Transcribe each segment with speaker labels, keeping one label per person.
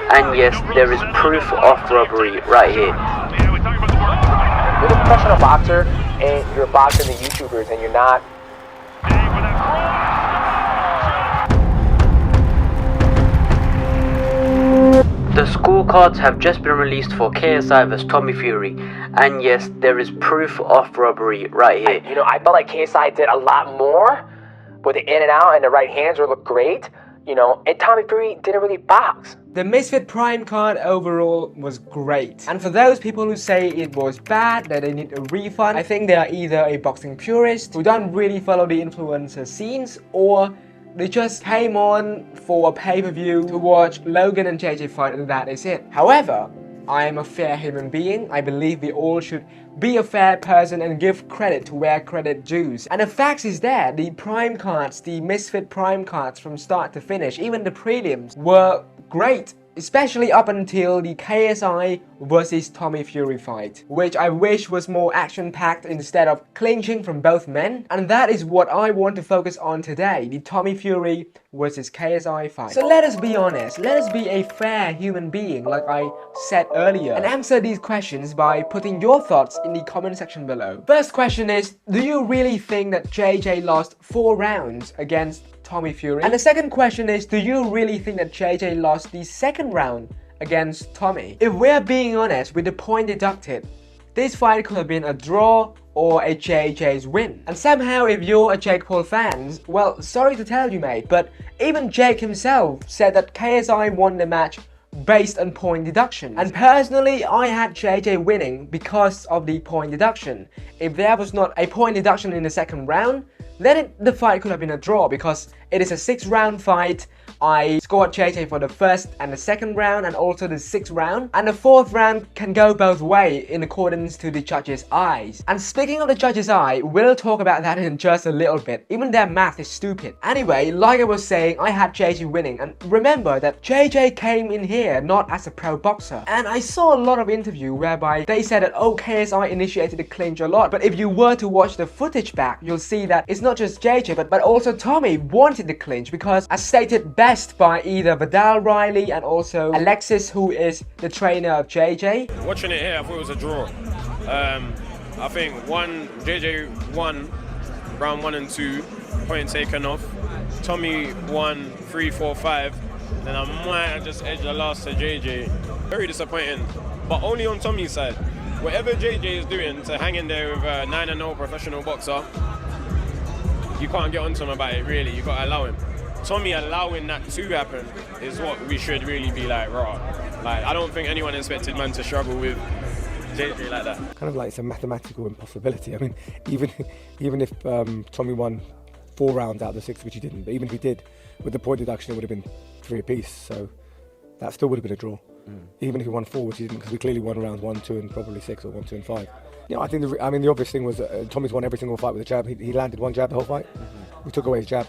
Speaker 1: And yes, there is proof of robbery right here.
Speaker 2: You're a professional boxer and you're boxing the YouTubers and you're not.
Speaker 1: The scorecards have just been released for KSI vs Tommy Fury, and yes, there is proof of robbery right here.
Speaker 2: I felt like KSI did a lot more with the in and out, and the right hands looked great. And Tommy Fury didn't really box.
Speaker 3: The Misfit Prime card overall was great. And for those people who say it was bad, that they need a refund, I think they are either a boxing purist who don't really follow the influencer scenes, or they just came on for a pay-per-view to watch Logan and JJ fight, and that is it. However, I am a fair human being. I believe we all should be a fair person and give credit to where credit dues. And the facts is that the prime cards, the Misfit Prime cards from start to finish, even the prelims, were great. Especially up until the KSI vs Tommy Fury fight, which I wish was more action-packed instead of clinching from both men. And that is what I want to focus on today, the Tommy Fury vs KSI fight. So let us be honest, let us be a fair human being like I said earlier, and answer these questions by putting your thoughts in the comment section below. First question is, do you really think that JJ lost 4 rounds against Tommy Fury? And the second question is, do you really think that JJ lost the second round against Tommy? If we're being honest with the point deducted, this fight could have been a draw or a JJ's win. And somehow if you're a Jake Paul fan, well, sorry to tell you mate, but even Jake himself said that KSI won the match based on point deduction. And personally, I had JJ winning because of the point deduction. If there was not a point deduction in the second round, then the fight could have been a draw, because it is a 6-round fight. I scored JJ for the first and the second round, and also the 6th round. And the 4th round can go both ways in accordance to the judges' eyes. And speaking of the judges' eye, we'll talk about that in just a little bit. Even their math is stupid. Anyway, like I was saying, I had JJ winning. And remember that JJ came in here not as a pro boxer. And I saw a lot of interview whereby they said that, oh, KSI initiated the clinch a lot. But if you were to watch the footage back, you'll see that it's not just JJ, but also Tommy wanted the clinch, because as stated best by either Vidal Riley and also Alexis, who is the trainer of JJ.
Speaker 4: Watching it here, I thought it was a draw. I think JJ won round 1 and 2, point taken off. Tommy won 3, 4, 5. Then I might have just edged the last to JJ. Very disappointing, but only on Tommy's side. Whatever JJ is doing to hang in there with a 9-0 professional boxer, you can't get onto him about it, really. You got to allow him. Tommy allowing that to happen is what we should really be like, raw. Like, I don't think anyone expected man to struggle with JJ like that.
Speaker 5: Kind of like it's a mathematical impossibility. I mean, even if Tommy won 4 rounds out of the 6, which he didn't, but even if he did, with the point deduction, it would have been 3 apiece. So that still would have been a draw. Even if he won 4, which he didn't, because we clearly won rounds 1, 2, and probably 6, or 1, 2, and 5. I think the obvious thing was Tommy's won every single fight with a jab. He landed 1 jab the whole fight. We took away his jab.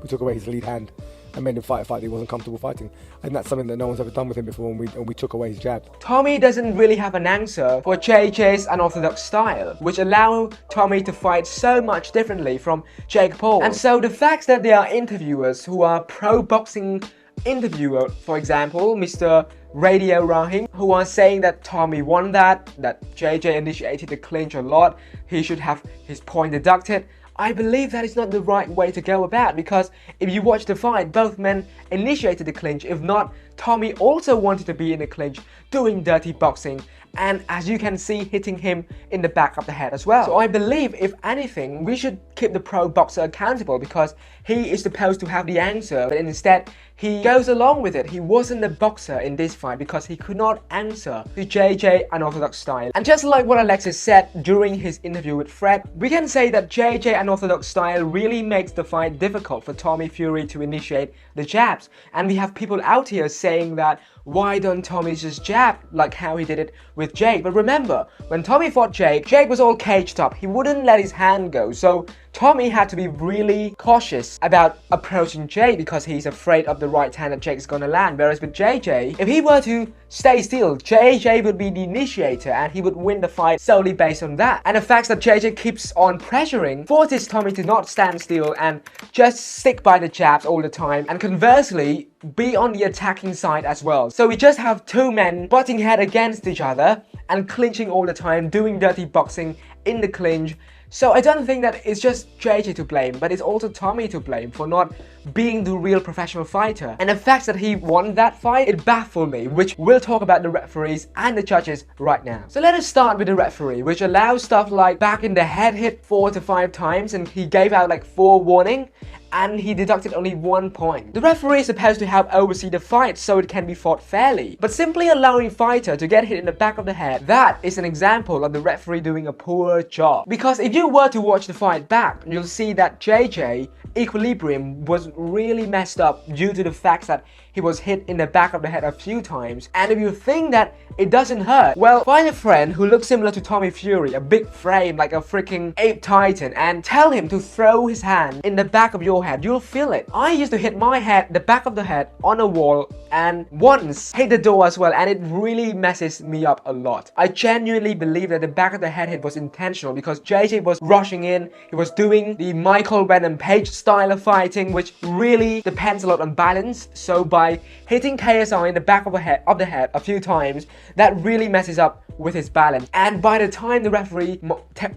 Speaker 5: We took away his lead hand and made him fight a fight that he wasn't comfortable fighting. And that's something that no one's ever done with him before, and we took away his jab.
Speaker 3: Tommy doesn't really have an answer for JJ's unorthodox style, which allow Tommy to fight so much differently from Jake Paul. And so the fact that there are interviewers who are pro-boxing interviewer, for example, Mr. Radio Rahim, who are saying that Tommy won that JJ initiated the clinch a lot, he should have his point deducted. I believe that is not the right way to go about, because if you watch the fight, both men initiated the clinch. If not, Tommy also wanted to be in the clinch, doing dirty boxing, and as you can see, hitting him in the back of the head as well. So I believe, if anything, we should keep the pro boxer accountable, because he is supposed to have the answer, but instead he goes along with it. He wasn't the boxer in this fight because he could not answer the JJ unorthodox style. And just like what Alexis said during his interview with Fred, we can say that JJ unorthodox style really makes the fight difficult for Tommy Fury to initiate the jabs. And we have people out here saying that, why don't Tommy just jab like how he did it with Jake? But remember, when Tommy fought Jake, Jake was all caged up. He wouldn't let his hand go. So Tommy had to be really cautious about approaching Jay because he's afraid of the right hand that Jake is gonna land. Whereas with JJ, if he were to stay still, JJ would be the initiator and he would win the fight solely based on that. And the fact that JJ keeps on pressuring forces Tommy to not stand still and just stick by the jabs all the time, and conversely be on the attacking side as well. So we just have two men butting head against each other and clinching all the time, doing dirty boxing in the clinch. So I don't think that it's just JJ to blame, but it's also Tommy to blame for not being the real professional fighter. And the fact that he won that fight, it baffled me, which we'll talk about the referees and the judges right now. So let us start with the referee, which allows stuff like back in the head hit 4 to 5 times, and he gave out like 4 warning, and he deducted only 1 point. The referee is supposed to help oversee the fight so it can be fought fairly, but simply allowing fighter to get hit in the back of the head, that is an example of the referee doing a poor job. Because if you were to watch the fight back, you'll see that JJ equilibrium was really messed up due to the fact that he was hit in the back of the head a few times. And if you think that it doesn't hurt, well, find a friend who looks similar to Tommy Fury, a big frame like a freaking ape titan, and tell him to throw his hand in the back of your head. You'll feel it. I used to hit my head, the back of the head, on a wall, and once hit the door as well, and it really messes me up a lot. I genuinely believe that the back of the head hit was intentional because JJ was rushing in. He was doing the Michael Venom Page style of fighting, which really depends a lot on balance. So by hitting KSI in the back of the head a few times, that really messes up with his balance. And by the time the referee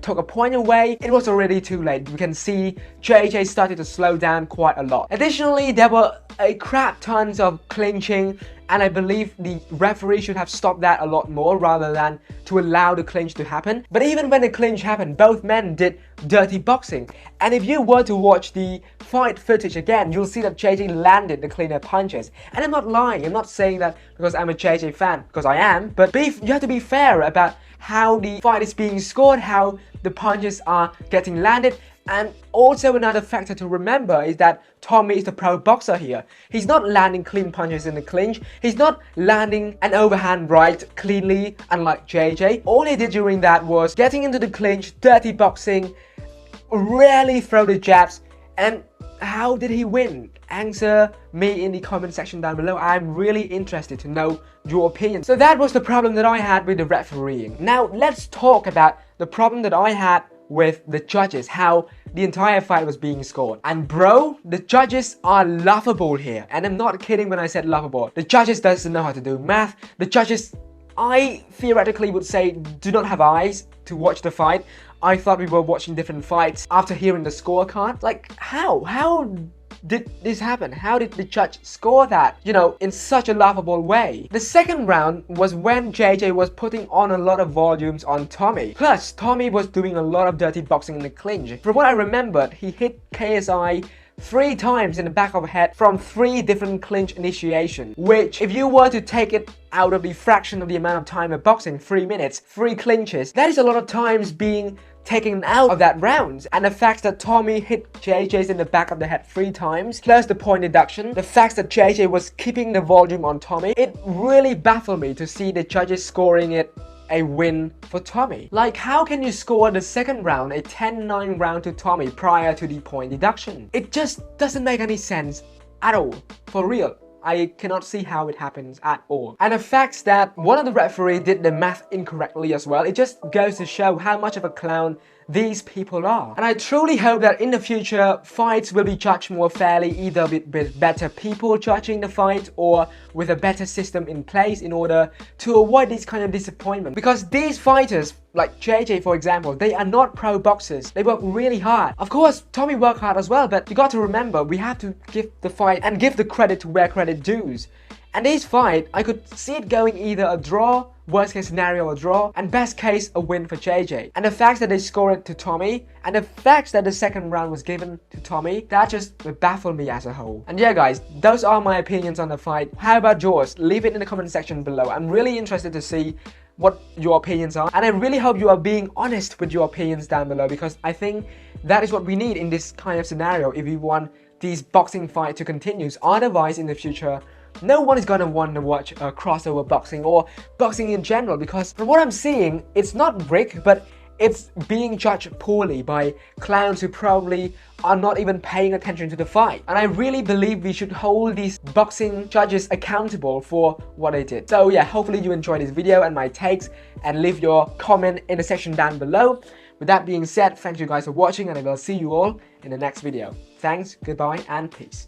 Speaker 3: took a point away, it was already too late. We can see JJ started to slow down quite a lot. Additionally, there were a crap tons of clinching, and I believe the referee should have stopped that a lot more rather than to allow the clinch to happen. But even when the clinch happened, both men did dirty boxing. And if you were to watch the fight footage again, you'll see that JJ landed the cleaner punches. And I'm not lying, I'm not saying that because I'm a JJ fan, because I am, but you have to be fair about how the fight is being scored, how the punches are getting landed. And also another factor to remember is that Tommy is the pro boxer here. He's not landing clean punches in the clinch. He's not landing an overhand right cleanly, unlike JJ. All he did during that was getting into the clinch, dirty boxing, rarely throw the jabs. And how did he win? Answer me in the comment section down below. I'm really interested to know your opinion. So that was the problem that I had with the refereeing. Now let's talk about the problem that I had with the judges, how the entire fight was being scored. And bro, the judges are laughable here. And I'm not kidding when I said laughable. The judges doesn't know how to do math. The judges, I theoretically would say, do not have eyes to watch the fight. I thought we were watching different fights after hearing the scorecard. Like, how did this happen? How did the judge score that, you know, in such a laughable way? The second round was when JJ was putting on a lot of volumes on Tommy. Plus, Tommy was doing a lot of dirty boxing in the clinch. From what I remembered, he hit KSI 3 times in the back of the head from 3 different clinch initiations, which if you were to take it out of the fraction of the amount of time of boxing, 3 minutes, 3 clinches, that is a lot of times being taken out of that round. And the fact that Tommy hit JJ's in the back of the head 3 times, plus the point deduction, the fact that JJ was keeping the volume on Tommy, it really baffled me to see the judges scoring it a win for Tommy. Like, how can you score the second round a 10-9 round to Tommy prior to the point deduction? It just doesn't make any sense at all. For real. I cannot see how it happens at all. And the fact that one of the referees did the math incorrectly as well, it just goes to show how much of a clown these people are. And I truly hope that in the future, fights will be judged more fairly, either with better people judging the fight or with a better system in place in order to avoid this kind of disappointment. Because these fighters, like JJ for example, they are not pro boxers. They work really hard. Of course, Tommy worked hard as well, but you got to remember, we have to give the fight and give the credit to where credit dues. And this fight, I could see it going either a draw, worst case scenario a draw, and best case a win for JJ. And the fact that they scored it to Tommy, and the fact that the second round was given to Tommy, that just baffled me as a whole. And yeah guys, those are my opinions on the fight. How about yours? Leave it in the comment section below. I'm really interested to see what your opinions are, and I really hope you are being honest with your opinions down below, because I think that is what we need in this kind of scenario if we want these boxing fights to continue. Otherwise, in the future, no one is gonna want to watch crossover boxing or boxing in general, because from what I'm seeing, it's not rigged, but it's being judged poorly by clowns who probably are not even paying attention to the fight. And I really believe we should hold these boxing judges accountable for what they did. So yeah, hopefully you enjoyed this video and my takes, and leave your comment in the section down below. With that being said, thank you guys for watching, and I will see you all in the next video. Thanks, goodbye, and peace.